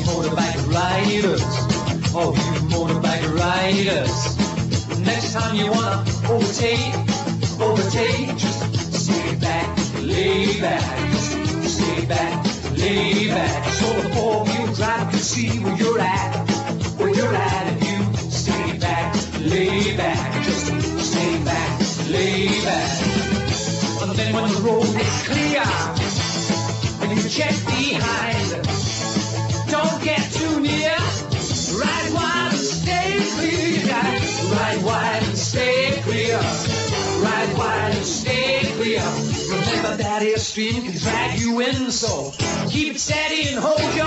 motorbike riders, oh, you motorbike riders. Next time you wanna overtake, just stay back, lay back, just stay back, lay back. So the four-wheel drive can see where you're at, if you stay back, lay back, just stay back, lay back. And then when the road is clear, and you check behind, don't get too near. Ride wide and stay clear. You gotta ride wide and stay clear. Ride wide and stay clear. Remember that airstream can drag you in, so keep it steady and hold your